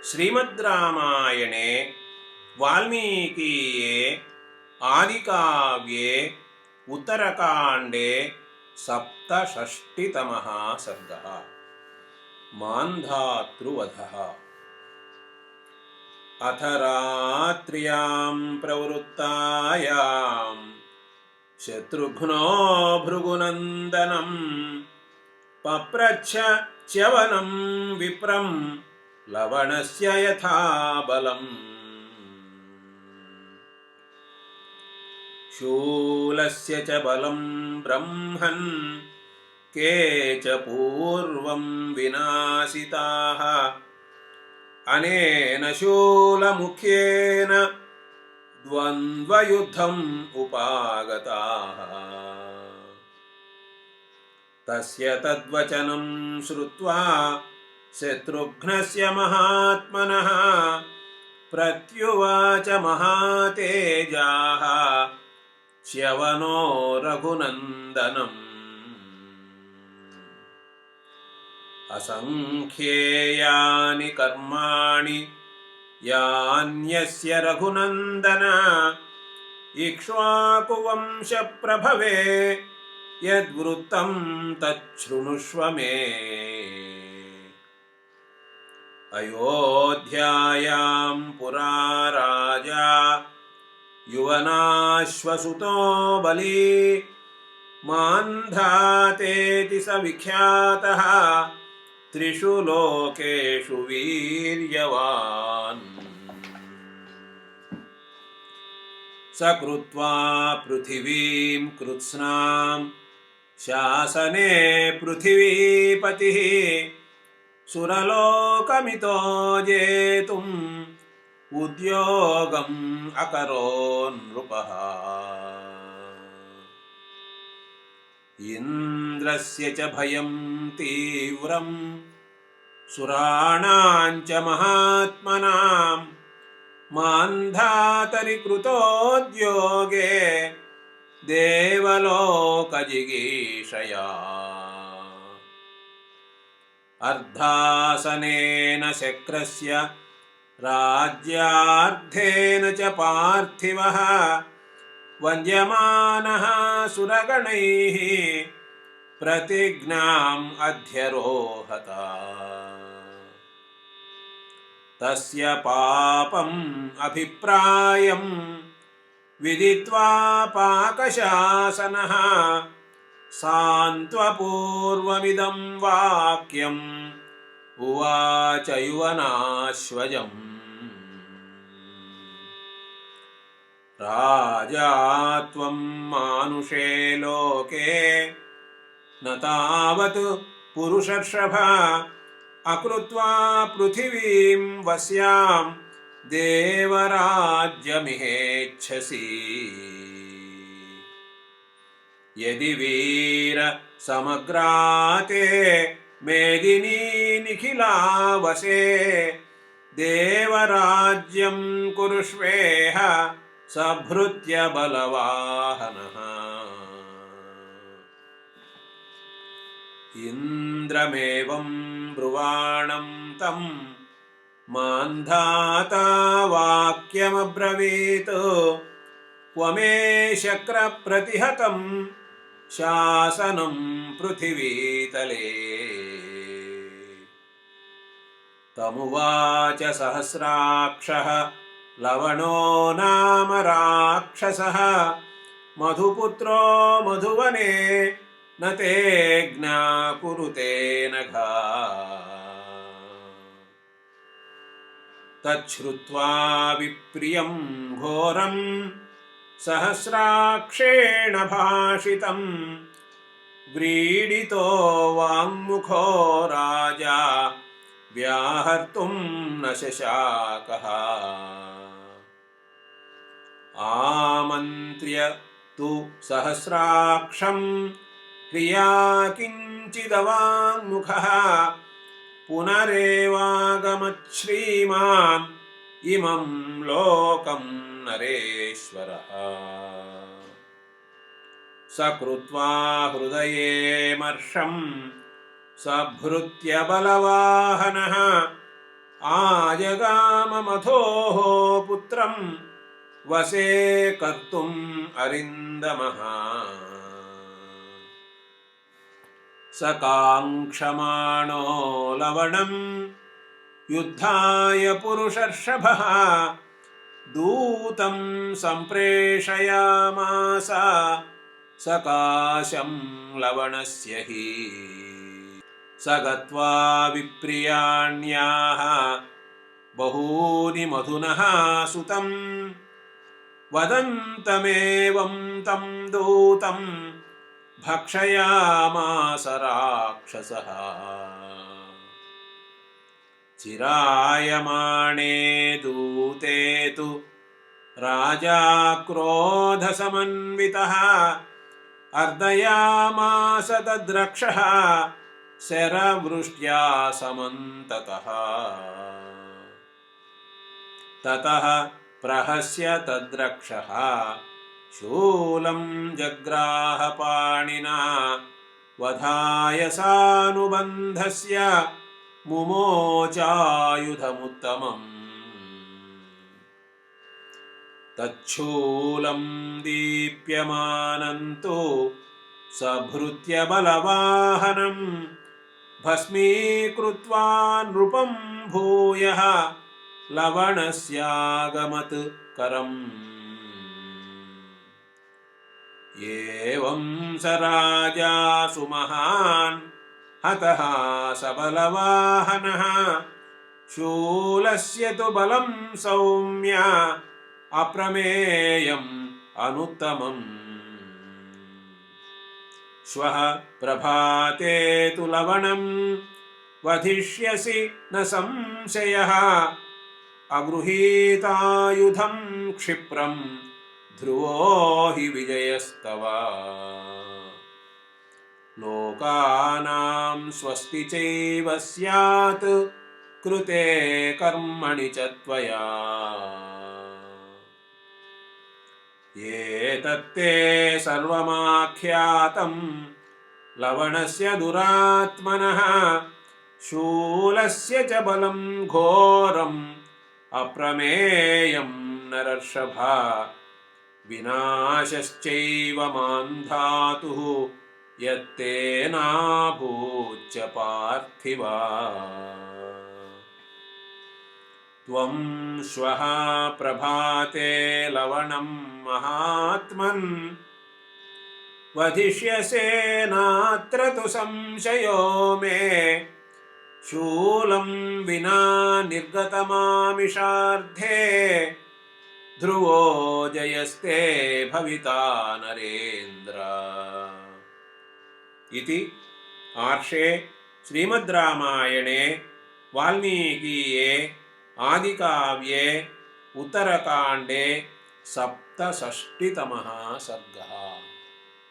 श्रीमद्रामायणे वाल्मीकीये आदिकाव्ये उत्तरकाण्डे सप्तषष्टितमः सर्गः। मान्धातृवधः। अथ रात्र्यां प्रवृत्तायां शत्रुघ्नो भृगुनन्दनं पप्रच्छ च्यवनं विप्रं लवणस्य यथा बलम्। शूलस्य च बलं ब्रह्मन् के च पूर्वं विनाशिताः अनेन शूलमुख्येन द्वन्द्वयुद्धम् उपागताः। तस्य तद्वचनं श्रुत्वा शत्रुघ्नस्य महात्मनः प्रत्युवाच महातेजाः च्यवनो रघुनन्दनम्। असंख्येयानि कर्माणि यान्यस्य रघुनन्दन इक्ष्वाकुवंशप्रभवे यद्वृत्तं तच्छृणुष्व मे। अयोध्यायां पुरा राजा युवनाश्वसुतो बली मान्धातेति स विख्यातः त्रिषु लोकेषु वीर्यवान्। स कृत्वा पृथिवीं कृत्स्नां शासने पृथिवीपतिः सुरलोकमितो जेतुम् उद्योगम् अकरोन् नृपः। इन्द्रस्य च भयं तीव्रं सुराणां च महात्मनां मान्धातरि कृतोद्योगे देवलोकजिगीषया। अर्धासनेन शक्रस्य राज्यार्धेन च पार्थिवः वन्द्यमानः सुरगणैः प्रतिज्ञाम् अध्यरोहत। तस्य पापम् अभिप्रायम् विदित्वा पाकशासनः सान्त्वपूर्वमिदं वाक्यम् उवाच युवनाश्वजम्। राजा त्वं मानुषे लोके न तावत् पुरुषर्षभ अकृत्वा पृथिवीं वस्यां देवराज्यमिहेच्छसि। यदि वीर समग्राते मेदिनी निखिला वसे देवराज्यं कुरुष्वेह सभृत्य बलवाहनः। इन्द्रमेवं ब्रुवाणं तं मान्धाता वाक्यमब्रवीत् क्व मे शक्रप्रतिहतं शासनं पृथिवीतले। तमुवाच सहस्राक्षः लवणो नाम राक्षसः मधुपुत्रो मधुवने न ते ज्ञाकुरुते नघा। तच्छ्रुत्वा विप्रियं घोरं सहस्राक्षेण भाषितं व्रीडितो वाङ्मुखो राजा व्याहर्तुं न शशाकः। आमन्त्र्य तु सहस्राक्षं प्रिया किञ्चिदवाङ्मुखः पुनरेवागमच्छ्रीमान् इमं लोकं नरेश्वरः। सकृत्वा हृदये मर्षं सभृत्य बलवाहनः आजगाममथोः पुत्रं वसे कर्तुम् अरिन्दमः स काङ्क्षमाणो लवणं युद्धाय पुरुषर्षभः दूतं सम्प्रेषयामास सकाशं लवणस्य हि स गत्वा विप्रियाण्याः बहूनि मधुनः सुतं वदन्तमेवं तं दूतं भक्षयामास राक्षसः चिरायमाणे दूते तु राजा क्रोधसमन्वितः अर्दयामास तद्रक्षः शरवृष्ट्या समन्ततः ततः प्रहस्य तद्रक्षः शूलं जग्राह पाणिना वधाय सानुबन्धस्य मुमोचायुधमुत्तमम् तच्छूलं दीप्यमानं तु सभृत्य बलवाहनं भस्मीकृत्वा नृपं भूयः लवणस्यागमत् करम् एवं स राजा सुमहान् हतः सबलवाहनः शूलस्य तु बलं सौम्य अप्रमेयम् अनुत्तमम् श्वः प्रभाते तु लवणं वधिष्यसि न संशयः अगृहीतायुधं क्षिप्रं ध्रुवो हि विजयस्तव लोकानां स्वस्ति चैव स्यात् कृते कर्मणि च त्वया एतत्ते सर्वमाख्यातं लवणस्य दुरात्मनः शूलस्य च बलं घोरम् अप्रमेयं नरर्षभ विनाशश्चैव मान्धातुः यत्तेनाभूच्च पार्थिवा त्वं श्वः प्रभाते लवणं महात्मन् वधिष्यसे नात्र तु संशयो मे शूलं विना निर्गतमामिषार्धे ध्रुवो जयस्ते भविता नरेन्द्र इति आर्षे श्रीमद्रामायणे वाल्मीकीये आदिकाव्ये उत्तरकाण्डे 67तमः सर्गः।